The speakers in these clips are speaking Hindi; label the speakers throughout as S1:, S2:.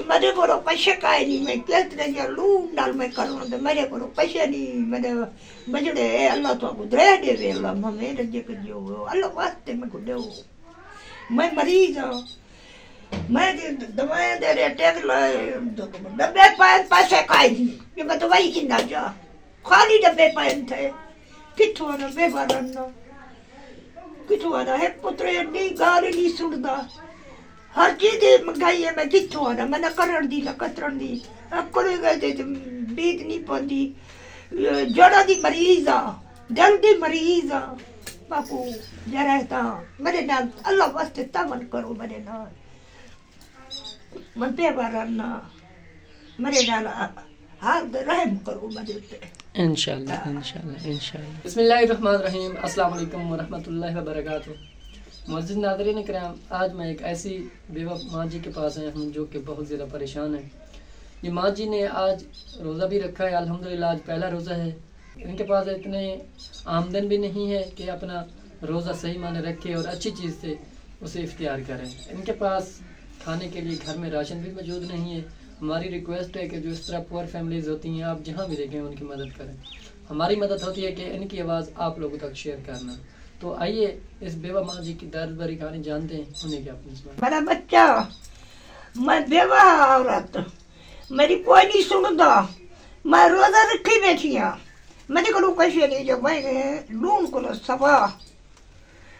S1: मेरे को पैसे काहे नहीं, मैं कहते हैं लूट डाल मैं करूँ तो मेरे को पैसे नहीं, मेरे बजड़े अल्लाह तो आपको दे दे, अल्लाह हमें रजे कर जो अल्लाह वास्ते मैं को दो। मैं मरीज हूँ, मैं दवाएं दे रहे टेक डब्बे पैसे काहे नहीं, ये मैं दवाई की ना जा खाली डब्बे पाए थे किथों ना बेबारन ना किथों ना है पुत्र नहीं गाल नहीं सुनता, हर चीज मंगाई है मैं किथों ना मैंने करण दी ना कतरण दी अकड़े गए थे बीत नहीं पाती, जड़ा दी मरीज आ दिल दी मरीज आ बापू जरा ता मेरे नाल अल्लाह वास्ते तमन करो, मेरे नाल मन बेबारन ना मेरे नाल हाथ रहम करो मेरे पे
S2: इंशाल्लाह इंशाल्लाह इंशाल्लाह। बिस्मिल्लाहिर्रहमानिर्रहीम, अस्सलाम वालेकुम व रहमतुल्लाहि व बरकातुहू। मुअज़्ज़िज़ नाज़रीन किराम, आज मैं एक ऐसी बेवा माँ जी के पास आया हूँ जो कि बहुत ज़्यादा परेशान है। ये माँ जी ने आज रोज़ा भी रखा है, अल्हम्दुलिल्लाह आज पहला रोज़ा है। इनके पास इतने आमदन भी नहीं है कि अपना रोज़ा सही माने रखे और अच्छी चीज़ से उसे इफ्तियार करें। इनके पास खाने के लिए घर में राशन भी मौजूद नहीं है। हमारी रिक्वेस्ट है कि जो इस तरह पुअर फैमिलीज़ होती हैं, आप जहाँ भी देखें उनकी मदद करें। हमारी मदद होती है कि इनकी आवाज़ आप लोगों तक शेयर करना। तो आइए इस बेवा माँ जी की दर्द भरी कहानी जानते हैं, उन्हें क्या पूछना।
S1: मेरा बच्चा, मैं बेवा औरत, मेरी कोई नहीं सुनता, मैं रोजा रखी बैठी हूँ, मेरे को कैसे नहीं जो मैं लून को सवा,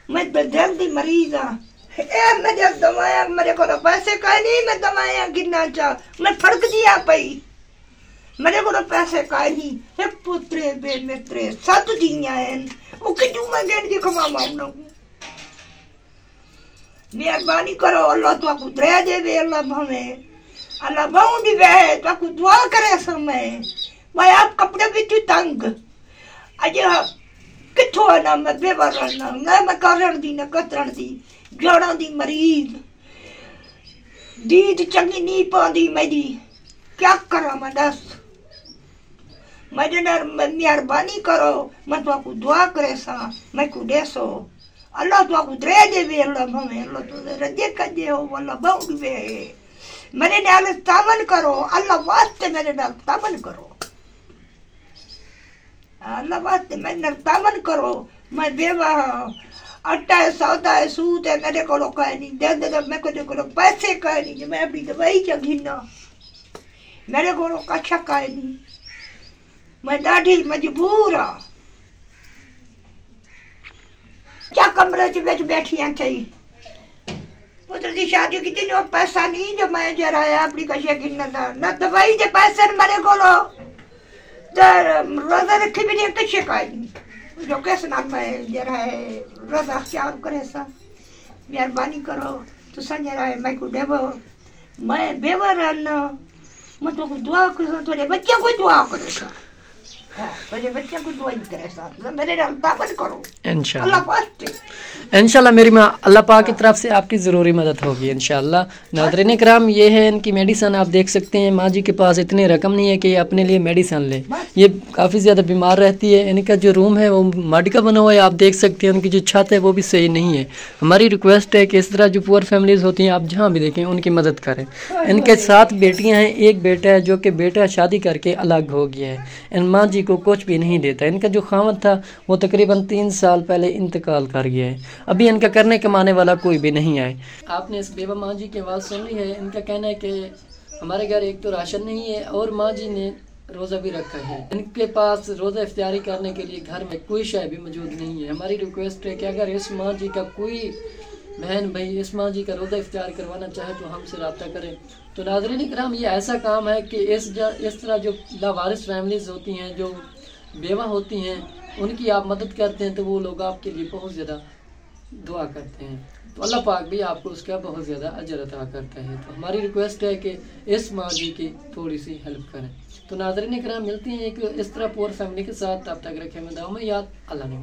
S1: मैं दिल दी मरीज हाँ, मेरे दवाया मेरे को पैसे का नहीं, मैं दवाया गिनना चाह मैं फड़क दिया पई, मेरे को पैसे का नहीं है पुत्रे बे मित्रे सत दिया है वो कितू मैं गेट के खमा मामना मेहरबानी करो, अल्लाह तो आपको दया दे, अल्लाह हमें अल्लाह बहु दी वे तो आपको दुआ करे समय मैं आप कपड़े भी तू तंग अजय किथों ना मैं बेवरण ना मैं करण दी ना कतरण दी जड़ा दी मरीज दीद चंगी नहीं पाती मेरी, क्या करा मैं दस, मेरे नाल मेहरबानी करो, मैं तो आपको दुआ करे सा मैं को देसो, अल्लाह तो आपको दे दे, अल्लाह हमें अल्लाह तो रजे कर दे हो, अल्लाह बहुत वे मेरे नाल तामन करो, अल्लाह वास्ते मेरे नाल तामन करो, अल्लाह वास्ते मेरे नाल तामन करो। मैं बेवा आटा है सौदा है सूद है, मेरे को कह नहीं दे दे, मेरे को पैसे कह नहीं, मैं अपनी दवाई चढ़ीना मेरे को कच्छा कह नहीं, मैं दाढ़ी मजबूर हाँ, क्या कमरे च बैठी हाँ थी पुत्र की शादी की थी, पैसा नहीं जो मैं जरा अपनी कच्छा गिनना था ना दवाई के पैसे मेरे को रोजा रखी भी नहीं, कच्छे कह नहीं जो कैसे ना मैं जरा है रोजा क्या करे सा मेहरबानी करो तो जरा है मैं को देवो, मैं बेवर ना मैं तो दुआ करो, थोड़े बच्चे को दुआ करो सा, थोड़े बच्चे को दुआ करे सा, मेरे नाल ताबत करो इंशाल्लाह वास्ते।
S2: इंशाल्लाह मेरी माँ अल्लाह पाक की तरफ से आपकी ज़रूरी मदद होगी इंशाल्लाह। नाज़रीन किराम, ये है इनकी मेडिसन, आप देख सकते हैं माँ जी के पास इतनी रकम नहीं है कि ये अपने लिए मेडिसन ले, ये काफ़ी ज़्यादा बीमार रहती है। इनका जो रूम है वो मड का बना हुआ है, आप देख सकते हैं उनकी जो छत है वो भी सही नहीं है। हमारी रिक्वेस्ट है कि इस तरह जो पुअर फैमिलीज़ होती हैं आप जहाँ भी देखें उनकी मदद करें। इनके 7 बेटियाँ हैं, एक बेटा है जो कि बेटा शादी करके अलग हो गया है, इन माँ जी को कुछ भी नहीं देता। इनका जो खामद था वो तकरीबन 3 साल पहले इंतकाल कर गया है, अभी इनका करने कमाने वाला कोई भी नहीं आए। आपने इस बेवा माँ जी की आवाज़ सुन ली है। इनका कहना है कि हमारे घर एक तो राशन नहीं है और माँ जी ने रोज़ा भी रखा है, इनके पास रोज़ा इफ्तियारी करने के लिए घर में कोई शय भी मौजूद नहीं है। हमारी रिक्वेस्ट है कि अगर इस माँ जी का कोई बहन भाई इस माँ जी का रोज़ा इफ्तियार करवाना चाहे तो हमसे रब्ता करें। तो नाज़रीन किराम, ये ऐसा काम है कि इस तरह जो लावारिस फैमिलीज़ होती हैं, जो बेवा होती हैं, उनकी आप मदद करते हैं तो वो लोग आपके लिए बहुत ज़्यादा दुआ करते हैं, तो अल्लाह पाक भी आपको उसका बहुत ज़्यादा अजर अता करता है। तो हमारी रिक्वेस्ट है कि इस माँ जी की थोड़ी सी हेल्प करें। तो नाज़रीन किराम, मिलती हैं एक इस तरह पुअर फैमिली के साथ, तब तक रखें में दुआ में याद, अल्लाह ने।